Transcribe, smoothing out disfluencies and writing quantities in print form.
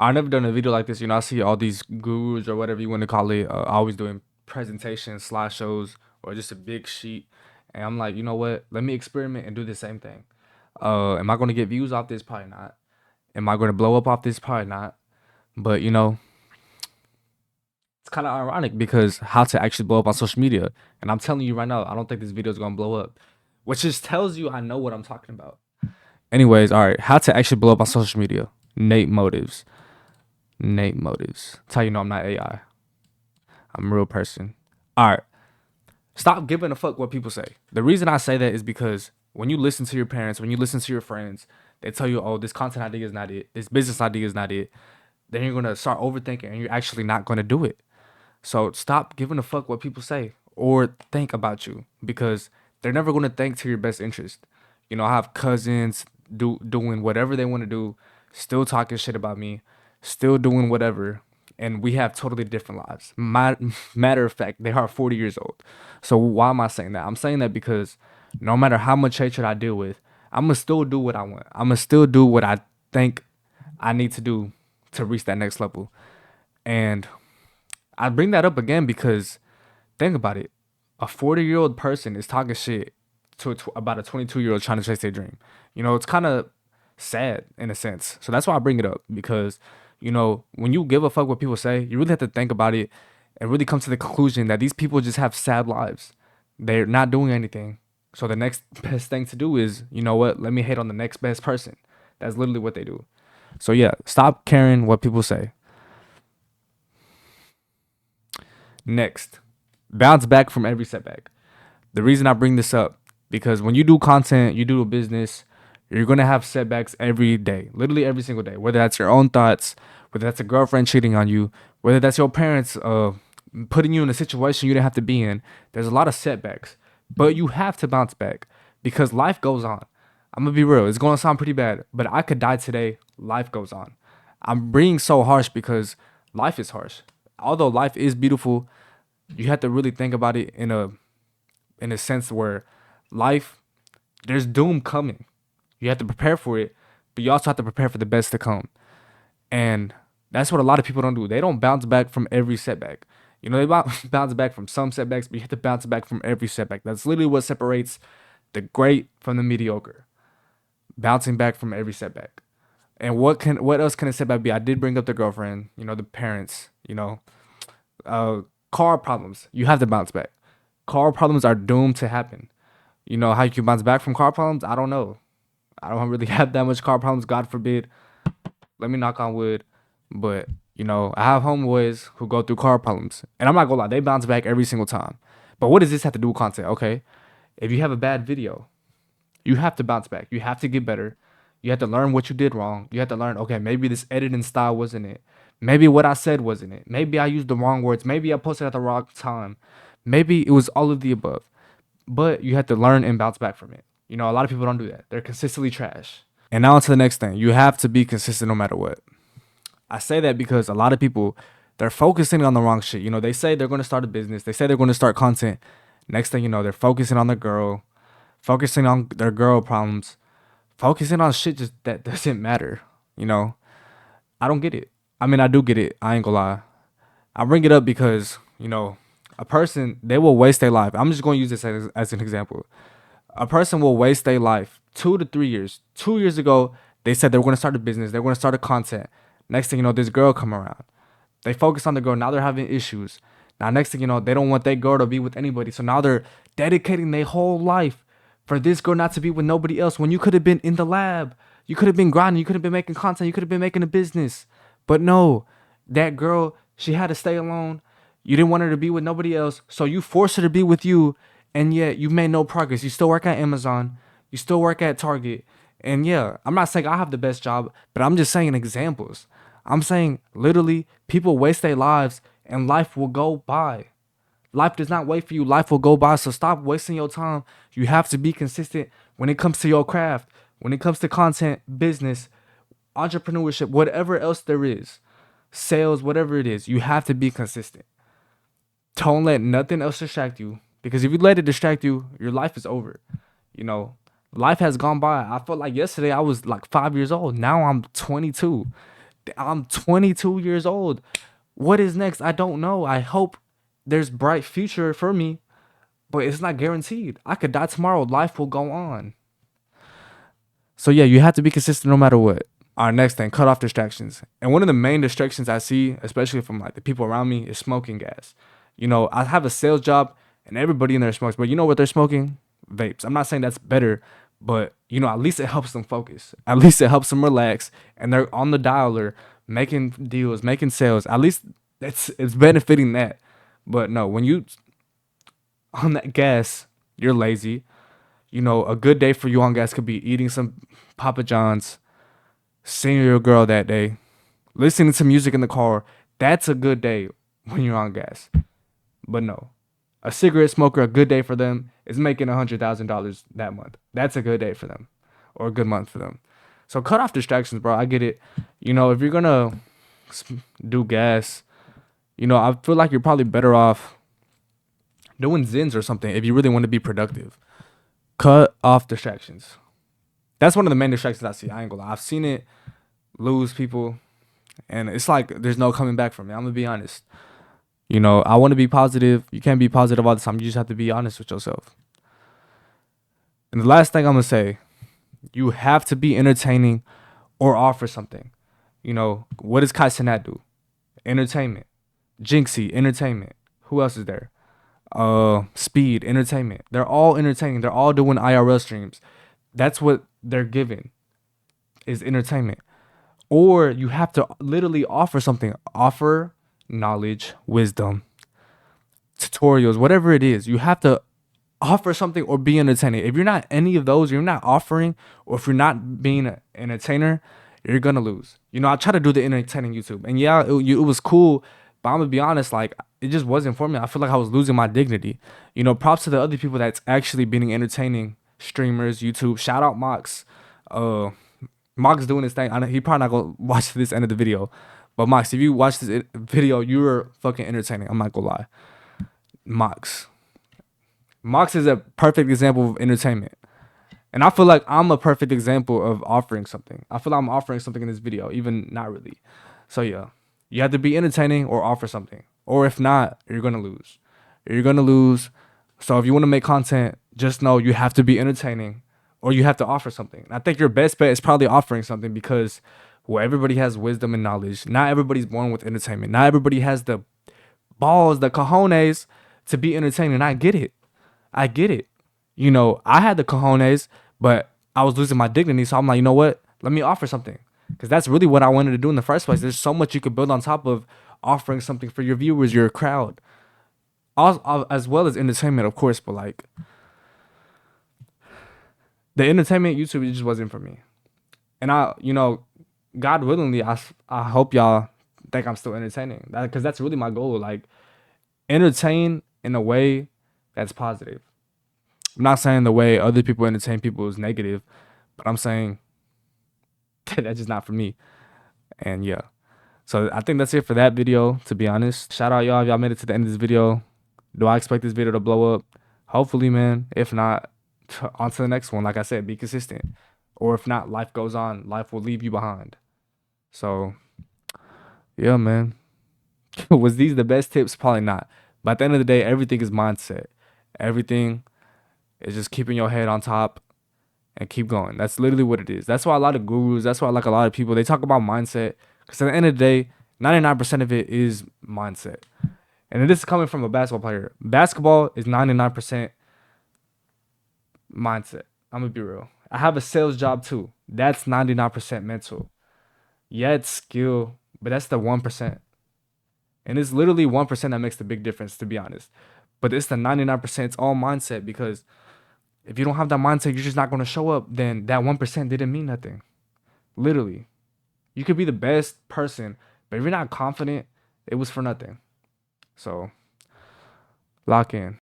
I never done a video like this. I see all these gurus or whatever you want to call it, always doing presentations, slideshows, or just a big sheet. And I'm like, you know what? Let me experiment and do the same thing. Am I going to get views off this? Probably not. Am I going to blow up off this? Probably not. But it's kind of ironic because how to actually blow up on social media. And I'm telling you right now, I don't think this video is going to blow up, which just tells you I know what I'm talking about. Anyways, all right, how to actually blow up on social media. Nate motives. Nate motives. That's how you know I'm not AI. I'm a real person. All right. Stop giving a fuck what people say. The reason I say that is because when you listen to your parents, when you listen to your friends, they tell you, oh, this content idea is not it. This business idea is not it. Then you're going to start overthinking and you're actually not going to do it. So stop giving a fuck what people say or think about you because they're never going to think to your best interest. I have cousins doing whatever they want to do, still talking shit about me, still doing whatever, and we have totally different lives. Matter of fact, they are 40 years old. So why am I saying that? I'm saying that because no matter how much hatred I deal with, I'm gonna still do what I want. I'm gonna still do what I think I need to do to reach that next level. And I bring that up again because think about it. A 40-year-old person is talking shit about a 22-year-old trying to chase their dream. It's kind of sad in a sense. So that's why I bring it up because, when you give a fuck what people say, you really have to think about it and really come to the conclusion that these people just have sad lives. They're not doing anything. So the next best thing to do is, you know what? Let me hate on the next best person. That's literally what they do. So yeah, stop caring what people say. Next, bounce back from every setback. The reason I bring this up because when you do content, you do a business, you're gonna have setbacks every day, literally every single day. Whether that's your own thoughts, whether that's a girlfriend cheating on you, whether that's your parents putting you in a situation you didn't have to be in. There's a lot of setbacks, but you have to bounce back because life goes on. I'm gonna be real. It's gonna sound pretty bad, but I could die today. Life goes on. I'm being so harsh because life is harsh. Although life is beautiful, you have to really think about it in a sense where life there's doom coming. You have to prepare for it, but you also have to prepare for the best to come. And that's what a lot of people don't do. They don't bounce back from every setback. They bounce back from some setbacks, but you have to bounce back from every setback. That's literally what separates the great from the mediocre. Bouncing back from every setback. And what else can a setback be? I did bring up the girlfriend, the parents, uh, car problems. You have to bounce back. Car problems are doomed to happen. How you can bounce back from car problems? I don't know. I don't really have that much car problems, God forbid. Let me knock on wood. But, I have homeboys who go through car problems. And I'm not gonna lie, they bounce back every single time. But what does this have to do with content? Okay. If you have a bad video, you have to bounce back. You have to get better. You have to learn what you did wrong. You have to learn, okay, maybe this editing style wasn't it. Maybe what I said wasn't it. Maybe I used the wrong words. Maybe I posted at the wrong time. Maybe it was all of the above. But you have to learn and bounce back from it. A lot of people don't do that. They're consistently trash. And now on to the next thing. You have to be consistent no matter what. I say that because a lot of people, they're focusing on the wrong shit. They say they're going to start a business. They say they're going to start content. Next thing you know, they're focusing on the girl, focusing on their girl problems, focusing on shit just that doesn't matter. I don't get it. I mean, I do get it. I ain't gonna lie. I bring it up because, a person, they will waste their life. I'm just going to use this as an example. A person will waste their life 2 to 3 years. 2 years ago, they said they were going to start a business. They were going to start a content. Next thing you know, this girl come around. They focus on the girl. Now they're having issues. Now, next thing you know, they don't want that girl to be with anybody. So now they're dedicating their whole life for this girl not to be with nobody else when you could have been in the lab. You could have been grinding. You could have been making content. You could have been making a business. But no, that girl, she had to stay alone. You didn't want her to be with nobody else. So you forced her to be with you. And yet you made no progress. You still work at Amazon. You still work at Target. And yeah, I'm not saying I have the best job, but I'm just saying examples. I'm saying literally people waste their lives and life will go by. Life does not wait for you. Life will go by. So stop wasting your time. You have to be consistent when it comes to your craft, when it comes to content, business, entrepreneurship, whatever else there is, sales, whatever it is. You have to be consistent. Don't let nothing else distract you. Because if you let it distract you, your life is over. Life has gone by. I felt like yesterday I was like 5 years old. Now I'm 22. I'm 22 years old. What is next? I don't know. I hope there's bright future for me, but it's not guaranteed. I could die tomorrow. Life will go on. So yeah, you have to be consistent no matter what. Our next thing, cut off distractions. And one of the main distractions I see, especially from like the people around me, is smoking gas. You know, I have a sales job and everybody in there smokes, but you know what they're smoking? Vapes. I'm not saying that's better, but you know, at least it helps them focus. At least it helps them relax and they're on the dialer making deals, making sales. At least it's benefiting that. But no, when you on that gas, you're lazy. You know, a good day for you on gas could be eating some Papa John's, seeing your girl that day, listening to music in the car. That's a good day when you're on gas. But no, a cigarette smoker, a good day for them is making $100,000 that month. That's a good day for them, or a good month for them. So cut off distractions, bro. I get it. You know, if you're gonna do gas, you know, I feel like you're probably better off doing zins or something if you really want to be productive. Cut off distractions. That's one of the main distractions I see. I ain't gonna lie. I've seen it lose people, and it's like there's no coming back from it. I'm gonna be honest. You know, I want to be positive. You can't be positive all the time. You just have to be honest with yourself. And the last thing I'm gonna say, you have to be entertaining or offer something. You know, what does Kai Cenat do? Entertainment. Jinxie, entertainment. Who else is there? Speed, entertainment. They're all entertaining. They're all doing IRL streams. That's what they're giving is entertainment. Or you have to literally offer something. Offer knowledge, wisdom, tutorials, whatever it is. You have to offer something or be entertaining. If you're not any of those, you're not offering, or if you're not being an entertainer, you're gonna lose. You know, I try to do the entertaining YouTube, and yeah, it was cool, but I'm gonna be honest, like it just wasn't for me. I feel like I was losing my dignity. You know, props to the other people that's actually being entertaining, streamers, YouTube. Shout out Mox. Mox doing his thing. I know he probably not gonna watch this end of the video, but Mox, if you watch this video, you're fucking entertaining. I'm not gonna lie. Mox. Mox is a perfect example of entertainment. And I feel like I'm a perfect example of offering something. I feel like I'm offering something in this video, even not really. So yeah, you have to be entertaining or offer something. Or if not, you're gonna lose. You're gonna lose. So if you want to make content, just know you have to be entertaining or you have to offer something. And I think your best bet is probably offering something because well, everybody has wisdom and knowledge. Not everybody's born with entertainment. Not everybody has the balls, the cojones to be entertaining. I get it. I get it. You know, I had the cojones, but I was losing my dignity. So I'm like, you know what? Let me offer something. Because that's really what I wanted to do in the first place. There's so much you could build on top of offering something for your viewers, your crowd. As well as entertainment, of course. But like, the entertainment YouTube, it just wasn't for me. And you know, God willingly, I hope y'all think I'm still entertaining. Because that's really my goal. Like, entertain in a way that's positive. I'm not saying the way other people entertain people is negative, but I'm saying that's just not for me. And yeah. So I think that's it for that video, to be honest. Shout out y'all if y'all made it to the end of this video. Do I expect this video to blow up? Hopefully, man. If not, on to the next one. Like I said, be consistent. Or if not, life goes on. Life will leave you behind. So, yeah, man. Was these the best tips? Probably not. But at the end of the day, everything is mindset. Everything is just keeping your head on top and keep going. That's literally what it is. That's why a lot of gurus, that's why like a lot of people, they talk about mindset. Because at the end of the day, 99% of it is mindset. And this is coming from a basketball player. Basketball is 99% mindset. I'm going to be real. I have a sales job too. That's 99% mental. Yeah, it's skill, but that's the 1%. And it's literally 1% that makes the big difference, to be honest. But it's the 99%. It's all mindset because if you don't have that mindset, you're just not going to show up. Then that 1% didn't mean nothing. Literally. You could be the best person, but if you're not confident, it was for nothing. So, lock in.